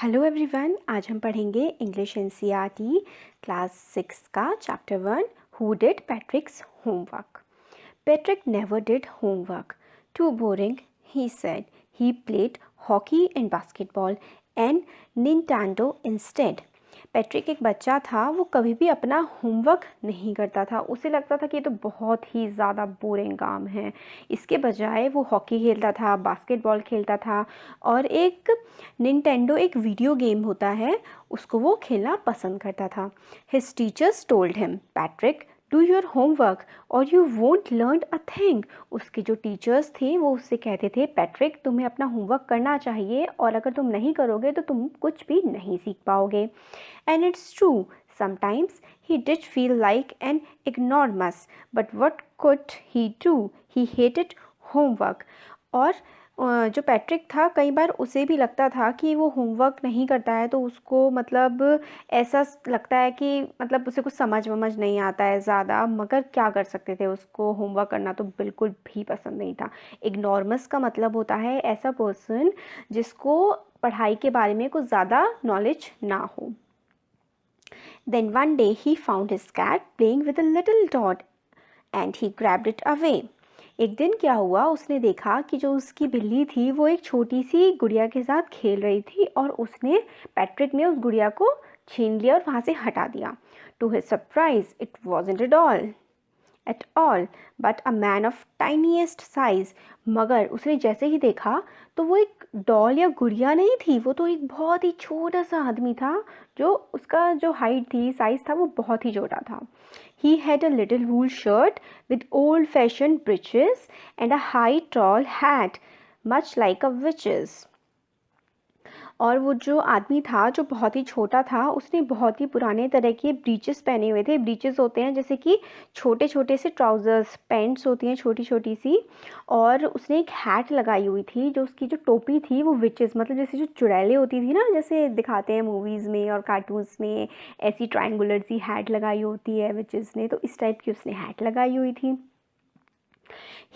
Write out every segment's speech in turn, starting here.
Hello everyone, आज हम पढ़ेंगे इंग्लिश एनसीईआरटी क्लास 6 का chapter 1 who did Patrick's homework. Patrick never did homework. Too boring, he said. He played hockey and basketball and Nintendo instead. Patrick एक बच्चा था, वो कभी भी अपना होमवर्क नहीं करता था। उसे लगता था कि ये तो बहुत ही ज़्यादा बोरिंग काम है। इसके बजाय वो हॉकी खेलता था, बास्केटबॉल खेलता था और एक निंटेंडो एक वीडियो गेम होता है, उसको वो खेलना पसंद करता था। His teachers told him, Patrick do your homework और you won't learn a thing. उसके जो टीचर्स थे वो उससे कहते थे, पैट्रिक तुम्हें अपना होमवर्क करना चाहिए और अगर तुम नहीं करोगे तो तुम कुछ भी नहीं सीख पाओगे। And it's true, sometimes he did feel like an ignoramus, but what could he do, he hated homework. और जो पैट्रिक था, कई बार उसे भी लगता था कि वो होमवर्क नहीं करता है तो उसको मतलब ऐसा लगता है कि मतलब उसे कुछ समझ वमझ नहीं आता है ज़्यादा, मगर क्या कर सकते थे, उसको होमवर्क करना तो बिल्कुल भी पसंद नहीं था। इग्नोरमस का मतलब होता है ऐसा पर्सन जिसको पढ़ाई के बारे में कुछ ज़्यादा नॉलेज ना हो। Then one day he found his cat playing with a little dog and he grabbed it away. एक दिन क्या हुआ, उसने देखा कि जो उसकी बिल्ली थी वो एक छोटी सी गुड़िया के साथ खेल रही थी और पैट्रिक ने उस गुड़िया को छीन लिया और वहाँ से हटा दिया। To his surprise it wasn't at all but a man of tiniest size. मगर उसने जैसे ही देखा तो वो एक डॉल या गुड़िया नहीं थी, वो तो एक बहुत ही छोटा सा आदमी था। जो उसका जो हाइट थी, साइज था, वो बहुत ही छोटा था। He had a little wool shirt with old-fashioned breeches and a high tall hat, much like a witch's. और वो जो आदमी था, जो बहुत ही छोटा था, उसने बहुत ही पुराने तरह के ब्रीचेस पहने हुए थे। ब्रीचेस होते हैं जैसे कि छोटे छोटे से ट्राउज़र्स, पैंट्स होती हैं छोटी छोटी सी। और उसने एक हैट लगाई हुई थी, जो उसकी जो टोपी थी वो विचेस मतलब जैसे जो चुड़ैलें होती थी ना, जैसे दिखाते हैं मूवीज़ में और कार्टून्स में, ऐसी ट्रायंगुलर सी हैट लगाई होती है विचेस ने, तो इस टाइप की उसने हैट लगाई हुई थी।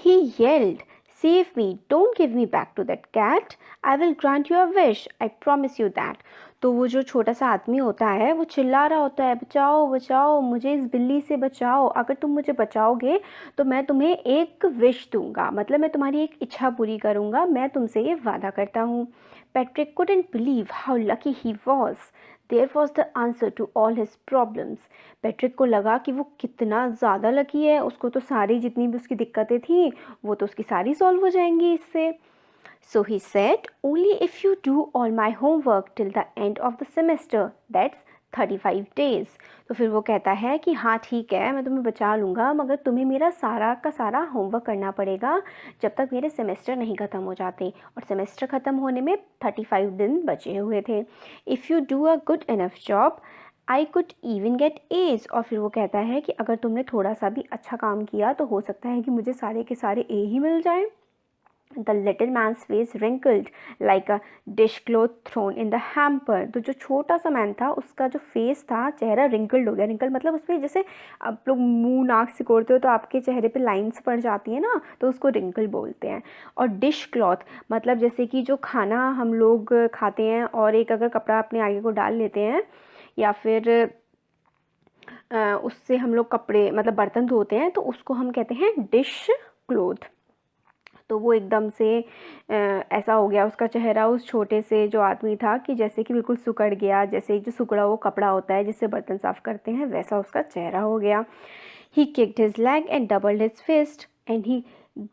He yelled, save me, don't give me back to that cat. I will grant you a wish. I promise you that. तो वो जो छोटा सा आदमी होता है वो चिल्ला रहा होता है, बचाओ बचाओ मुझे, इस बिल्ली से बचाओ, अगर तुम मुझे बचाओगे तो मैं तुम्हें एक विश दूंगा, मतलब मैं तुम्हारी एक इच्छा पूरी करूंगा, मैं तुमसे ये वादा करता हूँ। Patrick couldn't believe how lucky he was. There was the answer to all his problems. Patrick को लगा कि वो कितना ज़्यादा लकी है, उसको तो सारी जितनी भी उसकी दिक्कतें थी वो तो उसकी सारी सॉल्व हो जाएंगी इससे। So he said, only if you do all my homework till the end of the semester, that's 35 days. तो फिर वो कहता है कि हाँ ठीक है, मैं तुम्हें बचा लूँगा, मगर तुम्हें मेरा सारा का सारा होमवर्क करना पड़ेगा जब तक मेरे सेमेस्टर नहीं ख़त्म हो जाते। और सेमेस्टर ख़त्म होने में 35 दिन बचे हुए थे। If you do a good enough job I could even get age. और फिर वो कहता है कि अगर तुमने थोड़ा सा भी अच्छा काम किया तो हो सकता है कि मुझे सारे के सारे ए ही मिल जाए। The little man's face wrinkled like a dishcloth thrown in the hamper. तो जो छोटा सा मैन था, उसका जो फेस था, चेहरा रिंकल्ड हो गया। रिंकल मतलब उसमें जैसे आप लोग मुंह नाक सिकोड़ते हो तो आपके चेहरे पे लाइंस पड़ जाती है ना, तो उसको रिंकल बोलते हैं। और डिश क्लॉथ मतलब जैसे कि जो खाना हम लोग खाते हैं और एक अगर कपड़ा अपने आगे को डाल लेते हैं या फिर उससे हम लोग कपड़े मतलब बर्तन धोते हैं, तो उसको हम कहते हैं डिश क्लोथ। तो वो एकदम से ऐसा हो गया उसका चेहरा उस छोटे से जो आदमी था कि जैसे कि बिल्कुल सिकुड़ गया, जैसे जो सिकुड़ा वो कपड़ा होता है जिससे बर्तन साफ़ करते हैं, वैसा उसका चेहरा हो गया। ही kicked his leg and doubled his fist and he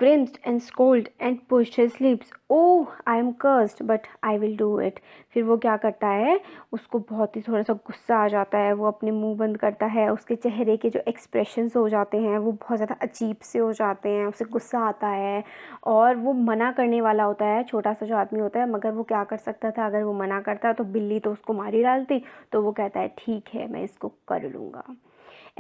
grinned and scolded and pushed his lips. Oh, I am cursed, but I will do it. फिर वो क्या करता है, उसको बहुत ही थोड़ा सा गुस्सा आ जाता है, वो अपने मुंह बंद करता है, उसके चेहरे के जो एक्सप्रेशंस हो जाते हैं वो बहुत ज़्यादा अजीब से हो जाते हैं, उसे गुस्सा आता है और वो मना करने वाला होता है, छोटा सा जो आदमी होता है, मगर वो क्या कर सकता था, अगर वो मना करता तो बिल्ली तो उसको मार ही डालती। तो वो कहता है ठीक है, मैं इसको कर लूँगा।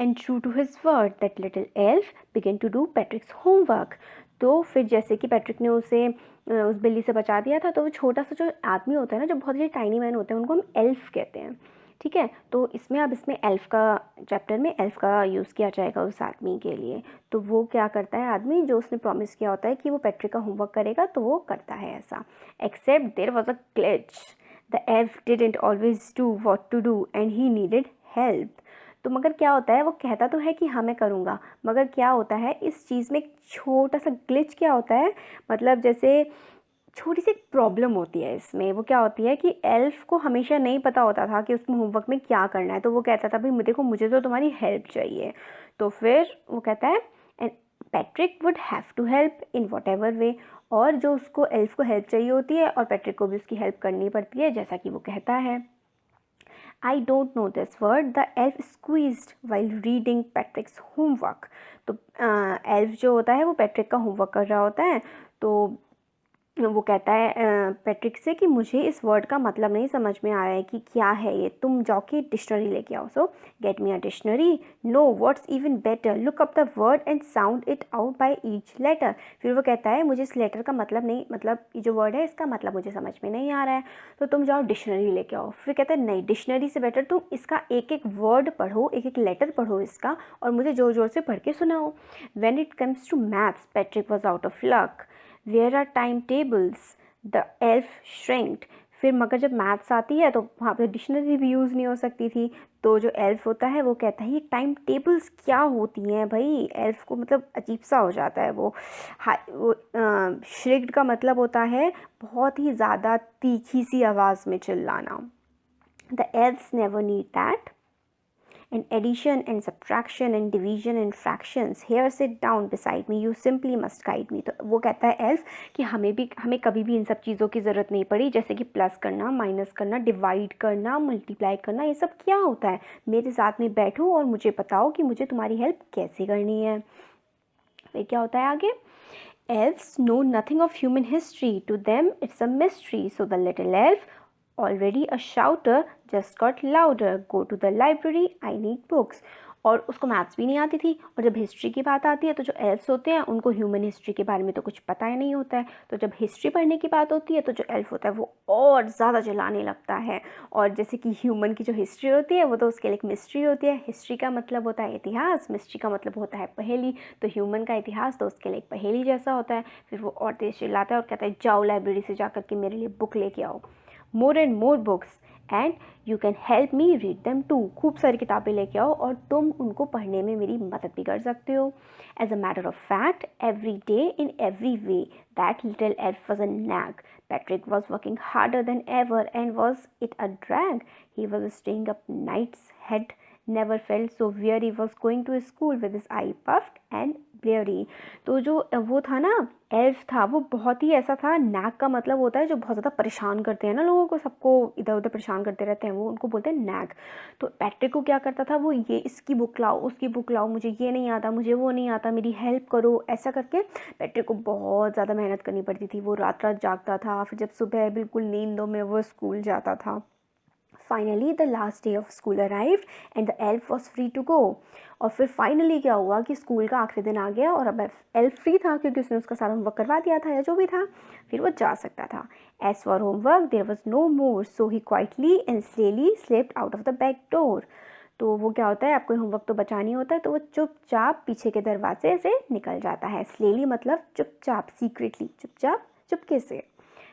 And true to his word, that little elf began to do Patrick's homework. तो फिर जैसे कि पैट्रिक ने उसे उस बिल्ली से बचा दिया था, तो वो छोटा सा जो आदमी होता है ना, जो बहुत ही टाइनी मैन होते हैं, उनको हम एल्फ कहते हैं। ठीक है, तो इसमें अब इसमें एल्फ का चैप्टर में एल्फ का यूज़ किया जाएगा उस आदमी के लिए। तो वो क्या करता है, आदमी जो उसने प्रॉमिस किया होता है कि वो पैट्रिक का होमवर्क करेगा, तो वो करता है ऐसा। Except there was a glitch. The elf didn't always do what to do and he needed help. तो मगर क्या होता है, वो कहता तो है कि हाँ मैं करूँगा, मगर क्या होता है इस चीज़ में एक छोटा सा ग्लिच क्या होता है, मतलब जैसे छोटी सी प्रॉब्लम होती है इसमें। वो क्या होती है कि एल्फ को हमेशा नहीं पता होता था कि उसको होमवर्क में क्या करना है, तो वो कहता था भाई देखो मुझे तो तुम्हारी हेल्प चाहिए। तो फिर वो कहता है and Patrick would have to help in whatever way, और जो उसको एल्फ को हेल्प चाहिए होती है और पैट्रिक को भी उसकी हेल्प करनी पड़ती है, जैसा कि वो कहता है। I don't know this word, the elf squeezed while reading Patrick's homework। तो एल्फ जो होता है वो पैट्रिक का होमवर्क कर रहा होता है, तो वो कहता है पैट्रिक से कि मुझे इस वर्ड का मतलब नहीं समझ में आ रहा है कि क्या है ये, तुम जाओ कि डिक्शनरी लेके आओ। So get me a dictionary, no what's even better, look up the word and sound it out by each letter. फिर वो कहता है मुझे इस लेटर का मतलब नहीं, मतलब ये जो वर्ड है इसका मतलब मुझे समझ में नहीं आ रहा है, तो तुम जाओ डिक्शनरी लेके आओ। फिर कहता है नहीं, डिक्शनरी से बेटर तुम इसका एक एक वर्ड पढ़ो, एक एक लेटर पढ़ो इसका, और मुझे ज़ोर ज़ोर से पढ़ के सुनाओ। When it comes to maths Patrick was out of luck. Where are time tables, the elf shrinked. फिर मगर जब मैथ्स आती है तो वहाँ पे डिक्शनरी भी यूज़ नहीं हो सकती थी, तो जो एल्फ होता है वो कहता है ये टाइम टेबल्स क्या होती हैं भाई। एल्फ को मतलब अजीब सा हो जाता है वो। श्रिक्ड का मतलब होता है बहुत ही ज़्यादा तीखी सी आवाज़ में चिल्लाना। The elves never need that, and addition and subtraction and division and fractions, here sit down beside me, you simply must guide me। तो वो कहता है एल्फ कि हमें कभी भी इन सब चीज़ों की ज़रूरत नहीं पड़ी, जैसे कि प्लस करना, माइनस करना, डिवाइड करना, मल्टीप्लाई करना, ये सब क्या होता है, मेरे साथ में बैठो और मुझे बताओ कि मुझे तुम्हारी हेल्प कैसे करनी है। फिर क्या होता है आगे, elves know nothing of human history, to them it's a mystery, so the little elf, already a shouter, just got louder, go to the library, I need books। और उसको मैथ्स भी नहीं आती थी, और जब हिस्ट्री की बात आती है तो जो एल्फ्स होते हैं उनको ह्यूमन हिस्ट्री के बारे में तो कुछ पता ही नहीं होता है, तो जब हिस्ट्री पढ़ने की बात होती है तो जो एल्फ होता है वो और ज़्यादा चिल्लाने लगता है। और जैसे कि ह्यूमन की जो हिस्ट्री होती है वो तो उसके लिए एक मिस्ट्री होती है, हिस्ट्री का मतलब होता है इतिहास, मिस्ट्री का मतलब होता है पहेली, तो ह्यूमन का इतिहास तो उसके लिए एक पहेली जैसा होता है। फिर वो और तेज चिल्लाता है और कहता है जाओ लाइब्रेरी से जा कर के मेरे लिए बुक लेके आओ, more and more books and you can help me read them too, खूब सारी किताबें लेके आओ और तुम उनको पढ़ने में मेरी मदद भी कर सकते हो। As a matter of fact every day in every way that little elf was a nag, Patrick was working harder than ever, and was it a drag? He was staying up nights, had never felt so weary, was going to school with his eye puffed and bleary। तो जो वो था ना elf था, वो बहुत ही ऐसा था, नैग का मतलब होता है जो बहुत ज़्यादा परेशान करते हैं ना लोगों को, सबको इधर उधर परेशान करते रहते हैं, वो उनको बोलते हैं नैग। तो पैट्रिक को क्या करता था, वो ये इसकी बुक लाओ, उसकी बुक लाओ, मुझे ये नहीं आता, मुझे वो नहीं आता, मेरी हेल्प करो, ऐसा करके पैट्रिक को बहुत ज़्यादा मेहनत करनी पड़ती थी। वो रात रात जागता था, फिर जब सुबह बिल्कुल नींदों में वो स्कूल जाता था। Finally the last day of school arrived and the elf was free to go. और फिर फाइनली क्या हुआ कि स्कूल का आखिरी दिन आ गया और अब एल्फ फ्री था क्योंकि उसने उसका सारा होमवर्क करवा दिया था या जो भी था, फिर वो जा सकता था। As for homework there was no more, so he quietly and slyly slipped out of the back door. तो वो क्या होता है, आपको होमवर्क तो बचा नहीं होता है, तो वो चुपचाप पीछे के दरवाजे से निकल जाता है। स्लेली मतलब चुपचाप, सीक्रेटली, चुपचाप, चुपके से।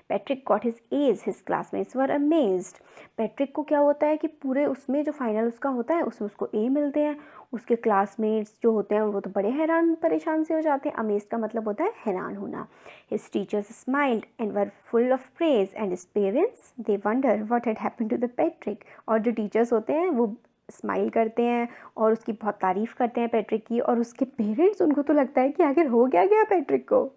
Patrick got his A's, his classmates were amazed. Patrick को क्या होता है कि पूरे उसमें जो फाइनल उसका होता है उसमें उसको ए मिलते हैं, उसके क्लासमेट्स जो होते हैं वो तो बड़े हैरान परेशान से हो जाते हैं। अमेज का मतलब होता है हैरान होना। His teachers smiled and were full of praise and his parents they wonder what had happened to the Patrick. और जो टीचर्स होते हैं वो स्माइल करते हैं और उसकी बहुत तारीफ़ करते हैं पैट्रिक की, और उसके पेरेंट्स, उनको तो लगता है कि आखिर हो गया पैट्रिक को।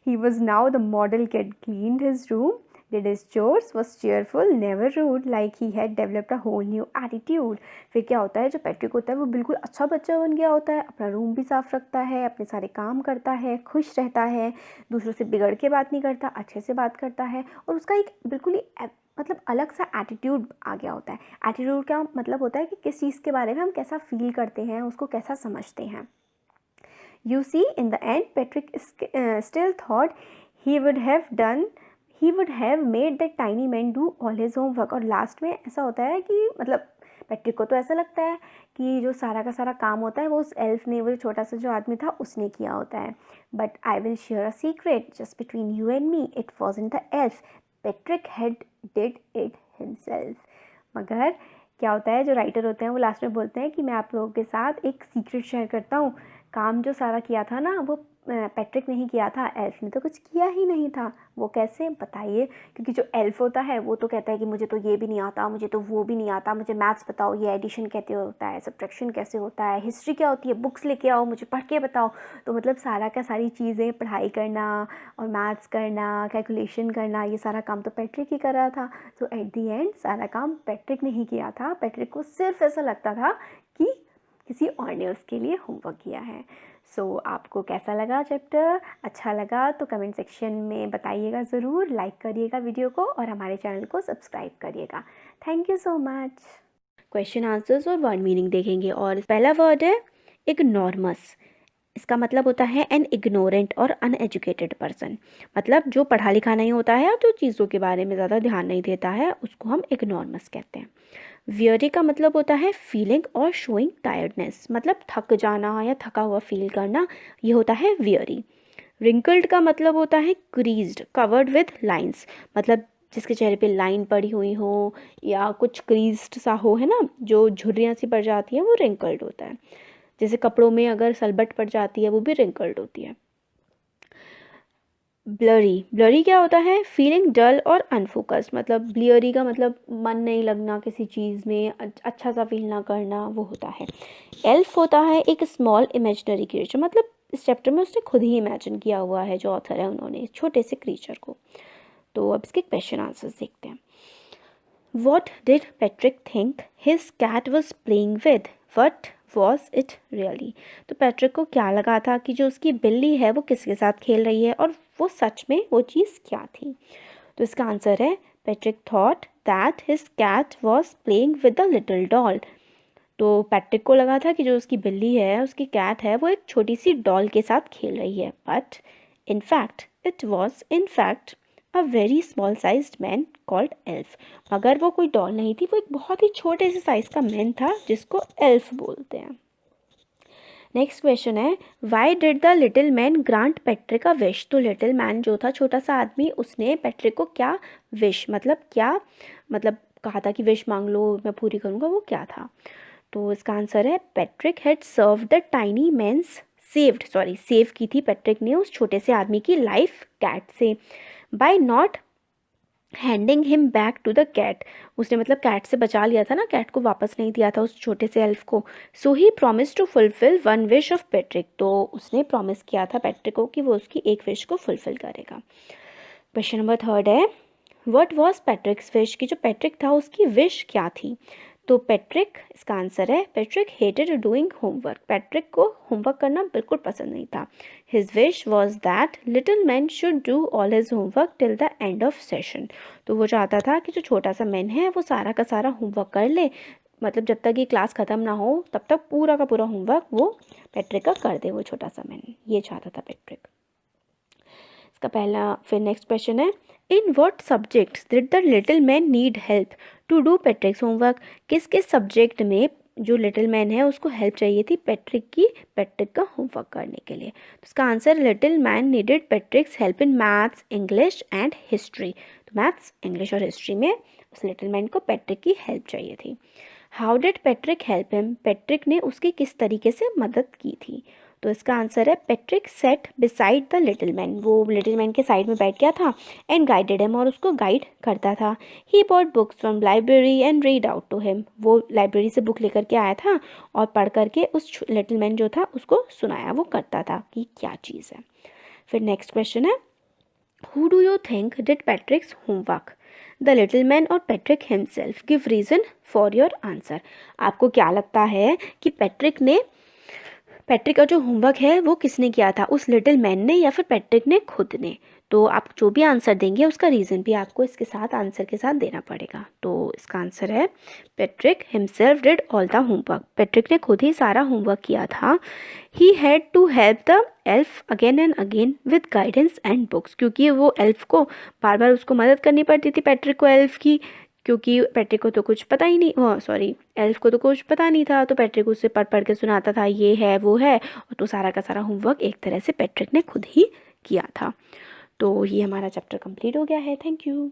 He was now the model kid, cleaned his room, did his chores, was cheerful, never rude, like he had developed a whole new attitude। फिर क्या होता है, जो पैट्रिक होता है वो बिल्कुल अच्छा बच्चा बन गया होता है, अपना रूम भी साफ़ रखता है, अपने सारे काम करता है, खुश रहता है, दूसरों से बिगड़ के बात नहीं करता, अच्छे से बात करता है, और उसका एक बिल्कुल ही मतलब अलग सा एटीट्यूड आ गया होता है। एटीट्यूड का मतलब होता है कि किस चीज़ के बारे में हम कैसा फील करते हैं, उसको कैसा समझते हैं। You see, in the end, Patrick still thought he would have made that tiny man do all his homework। और लास्ट में ऐसा होता है कि मतलब पैट्रिक को तो ऐसा लगता है कि जो सारा का सारा काम होता है वो उस एल्फ ने, वो छोटा सा जो आदमी था उसने किया होता है। But I will share a secret just between you and me, it was in the elf, Patrick had did it himself. मगर क्या होता है, जो राइटर होते हैं वो लास्ट में बोलते हैं कि मैं आप लोगों के साथ एक सीक्रेट शेयर करता हूँ, काम जो सारा किया था ना वो पैट्रिक ने ही किया था, एल्फ ने तो कुछ किया ही नहीं था। वो कैसे बताइए, क्योंकि जो एल्फ होता है वो तो कहता है कि मुझे तो ये भी नहीं आता, मुझे तो वो भी नहीं आता, मुझे मैथ्स बताओ, ये एडिशन कैसे होता है, सब्ट्रैक्शन कैसे होता है, हिस्ट्री क्या होती है, बुक्स लेके आओ, मुझे पढ़ के बताओ। तो मतलब सारा का सारी चीज़ें, पढ़ाई करना और मैथ्स करना, कैलकुलेशन करना, ये सारा काम तो पैट्रिक ही कर रहा था। तो एट दी एंड सारा काम पैट्रिक ने ही किया था। पैट्रिक को सिर्फ ऐसा लगता था कि किसी और ने उसके लिए होमवर्क किया है। सो आपको कैसा लगा चैप्टर? अच्छा लगा तो कमेंट सेक्शन में बताइएगा ज़रूर, लाइक करिएगा वीडियो को और हमारे चैनल को सब्सक्राइब करिएगा। Thank you so much. Question answers और वर्ड मीनिंग देखेंगे। और पहला वर्ड है इग्नोरमस। इसका मतलब होता है एन इग्नोरेंट और अनएजुकेटेड पर्सन। मतलब जो पढ़ा लिखा नहीं होता है और जो चीज़ों के बारे में ज़्यादा ध्यान नहीं देता है, उसको हम इग्नोरमस कहते हैं। वियरी का मतलब होता है फीलिंग और शोइंग टायर्डनेस, मतलब थक जाना या थका हुआ फील करना, ये होता है वियरी। रिंकल्ड का मतलब होता है क्रीज्ड, कवर्ड विद लाइंस, मतलब जिसके चेहरे पे लाइन पड़ी हुई हो या कुछ क्रीज्ड सा हो, है ना, जो झुर्रियाँ सी पड़ जाती हैं, वो रिंकल्ड होता है। जैसे कपड़ों में अगर सलबट पड़ जाती है, वो भी रिंकल्ड होती है। ब्लरी, ब्लरी क्या होता है? फीलिंग डल और अनफोकस्ड, मतलब ब्लरी का मतलब मन नहीं लगना किसी चीज़ में, अच्छा सा फील ना करना, वो होता है। एल्फ होता है एक स्मॉल इमेजिनरी क्रिएचर, मतलब इस चैप्टर में उसने खुद ही इमेजिन किया हुआ है, जो ऑथर है उन्होंने, छोटे से क्रीचर को। तो अब इसके क्वेश्चन आंसर्स देखते हैं। What did Patrick think his cat was playing with? What was it really? तो पैट्रिक को क्या लगा था कि जो उसकी बिल्ली है वो किसके साथ खेल रही है, और वो सच में वो चीज़ क्या थी? तो इसका आंसर है Patrick thought that his cat was playing with a little doll. तो पैट्रिक को लगा था कि जो उसकी बिल्ली है, उसकी कैट है, वो एक छोटी सी डॉल के साथ खेल रही है। But in fact it was in fact a very small sized man called elf. मगर वो कोई डॉल नहीं थी, वो एक बहुत ही छोटे से साइज का मैन था जिसको एल्फ बोलते हैं। नेक्स्ट क्वेश्चन है, why did the little man grant Patrick a wish? तो लिटिल मैन जो था, छोटा सा आदमी, उसने पैट्रिक को क्या विश, मतलब क्या, मतलब कहा था कि विश मांग लो मैं पूरी करूँगा, वो क्या था? तो इसका आंसर है Patrick had serve the tiny man's save की थी पैट्रिक ने उस छोटे से आदमी की लाइफ कैट से, by not handing him back to the cat. उसने मतलब कैट से बचा लिया था ना, कैट को वापस नहीं दिया था उस छोटे से एल्फ को। So he promise to fulfil one wish of Patrick. तो उसने प्रॉमिस किया था पैट्रिक को कि वो उसकी एक विश को फुलफिल करेगा। क्वेश्चन नंबर 3 है, व्हाट वॉज पैट्रिक्स विश? की जो पैट्रिक था उसकी विश क्या थी? तो पैट्रिक, इसका आंसर है Patrick hated doing homework. Patrick को होमवर्क करना बिल्कुल पसंद नहीं था। His wish was that little man should do all his homework till the end of session. तो वो चाहता था कि जो छोटा सा मैन है वो सारा का सारा होमवर्क कर ले, मतलब जब तक ये क्लास ख़त्म ना हो तब तक पूरा का पूरा होमवर्क वो पैट्रिक का कर दे, वो छोटा सा मैन, ये चाहता था पैट्रिक। इसका पहला, फिर नेक्स्ट क्वेश्चन है, in what subjects did the little man need help to do Patrick's homework? किस किस सब्जेक्ट में जो लिटिल मैन है उसको हेल्प चाहिए थी पैट्रिक का होमवर्क करने के लिए? तो इसका answer, little man needed पैट्रिक्स help in maths, English and history. तो मैथ्स, इंग्लिश और हिस्ट्री में उस लिटिल मैन को पैट्रिक की हेल्प चाहिए थी। How did Patrick help him? Patrick ने उसकी किस तरीके से मदद की थी? तो इसका आंसर है Patrick set beside the little man. वो लिटिल मैन के साइड में बैठ गया था एंड गाइडेड हिम, और उसको गाइड करता था। He bought books from library and read out to him. वो लाइब्रेरी से बुक लेकर के आया था और पढ़ करके उस लिटिल मैन जो था उसको सुनाया, वो करता था कि क्या चीज़ है। फिर नेक्स्ट क्वेश्चन है, who do you think did Patrick's homework? The little man और Patrick himself? Give reason for your answer. आपको क्या लगता है कि पैट्रिक का जो होमवर्क है वो किसने किया था, उस लिटिल मैन ने या फिर पैट्रिक ने खुद ने? तो आप जो भी आंसर देंगे उसका रीज़न भी आपको इसके साथ, आंसर के साथ देना पड़ेगा। तो इसका आंसर है Patrick himself did all the homework. Patrick ने खुद ही सारा होमवर्क किया था। He had to help the elf again and again with guidance and books, क्योंकि वो एल्फ को बार बार उसको मदद करनी पड़ती थी पैट्रिक को एल्फ की, क्योंकि पैट्रिक को तो कुछ पता ही नहीं, एल्फ को तो कुछ पता नहीं था। तो पैट्रिक उससे पढ़ पढ़ के सुनाता था, ये है वो है, और तो सारा का सारा होमवर्क एक तरह से पैट्रिक ने खुद ही किया था। तो ये हमारा चैप्टर कंप्लीट हो गया है। Thank you.